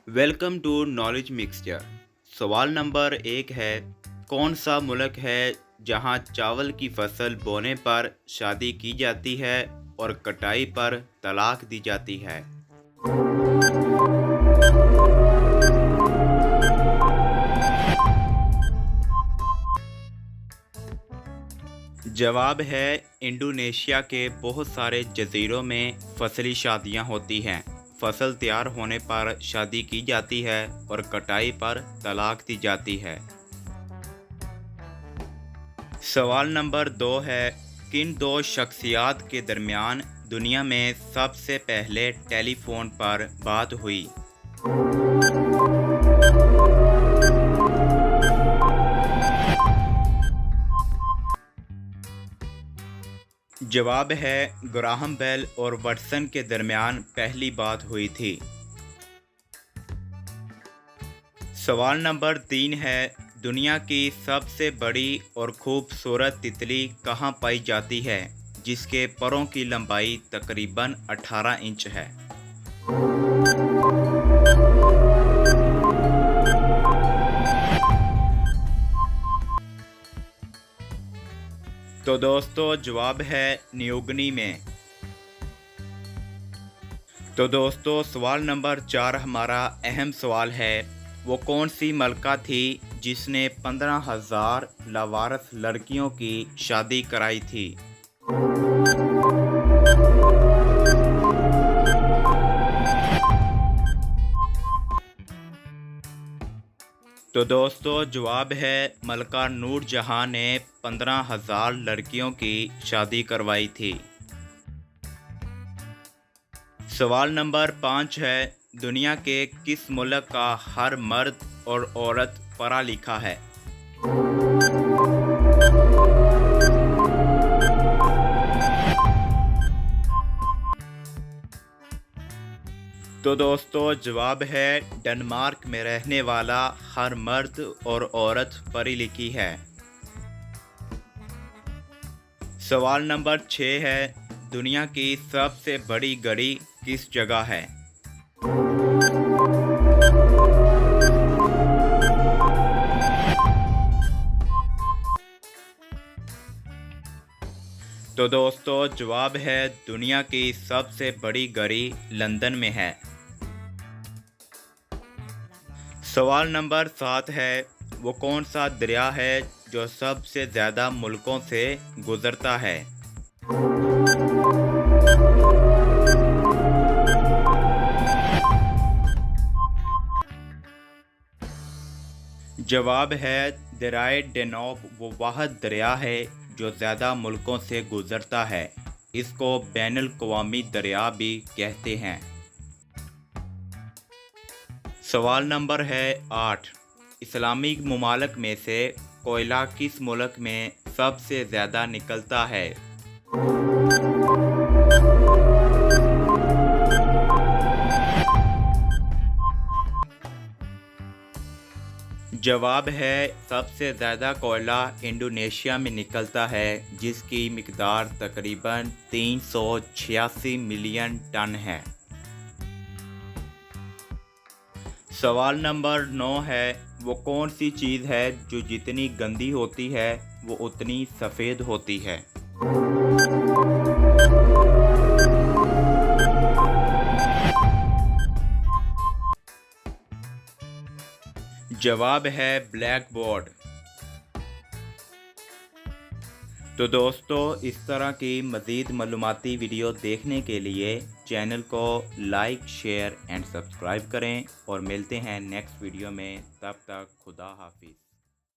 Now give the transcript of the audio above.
Welcome to knowledge mixture. सवाल नंबर 1 है, कौन सा मुल्क है जहां चावल की फसल बोने पर शादी की जाती है और कटाई पर तलाक दी जाती है? जवाब है इंडोनेशिया के बहुत सारे जजीरों में फसली शादियां होती हैं। फसल तैयार होने पर शादी की जाती है और कटाई पर तलाक दी जाती है। सवाल नंबर 2 है, किन दो शख्सियात के दरमियान दुनिया में सबसे पहले टेलीफोन पर बात हुई? जवाब है ग्राहम बेल और वाटसन के दरमियान पहली बात हुई थी। सवाल नंबर 3 है, दुनिया की सबसे बड़ी और खूबसूरत तितली कहाँ पाई जाती है जिसके परों की लंबाई तकरीबन 18 इंच है? तो दोस्तों जवाब है न्यूगनी में। तो दोस्तों सवाल नंबर 4 हमारा अहम सवाल है, वो कौन सी मलका थी जिसने 15,000 लावारिस लड़कियों की शादी कराई थी? तो दोस्तों जवाब है मलका नूरजहां ने 15,000 लड़कियों की शादी करवाई थी। सवाल नंबर 5 है, दुनिया के किस मुल्क का हर मर्द और औरत पढ़ा लिखा है? तो दोस्तों जवाब है डेनमार्क में रहने वाला हर मर्द और औरत पढ़ी लिखी है। सवाल नंबर 6 है, दुनिया की सबसे बड़ी घड़ी किस जगह है? तो दोस्तों जवाब है दुनिया की सबसे बड़ी घड़ी लंदन में है। सवाल नंबर 7 है, वो कौन सा दरिया है जो सबसे ज़्यादा मुल्कों से गुजरता है? जवाब है दरियाए डेनूब वो वाहिद दरिया है जो ज़्यादा मुल्कों से गुजरता है। इसको बैनुल अक़वामी दरिया भी कहते हैं। सवाल नंबर है 8, इस्लामी ममालिक में से कोयला किस मुल्क में सबसे ज़्यादा निकलता है? जवाब है सबसे ज़्यादा कोयला इंडोनेशिया में निकलता है जिसकी मिक़दार तकरीबन 386 मिलियन टन है। सवाल नंबर 9 है, वो कौन सी चीज़ है जो जितनी गंदी होती है वो उतनी सफ़ेद होती है? जवाब है ब्लैक बोर्ड। तो दोस्तों इस तरह की मज़ीद मालूमाती वीडियो देखने के लिए चैनल को लाइक, शेयर एंड सब्सक्राइब करें और मिलते हैं नेक्स्ट वीडियो में। तब तक खुदा हाफिज़।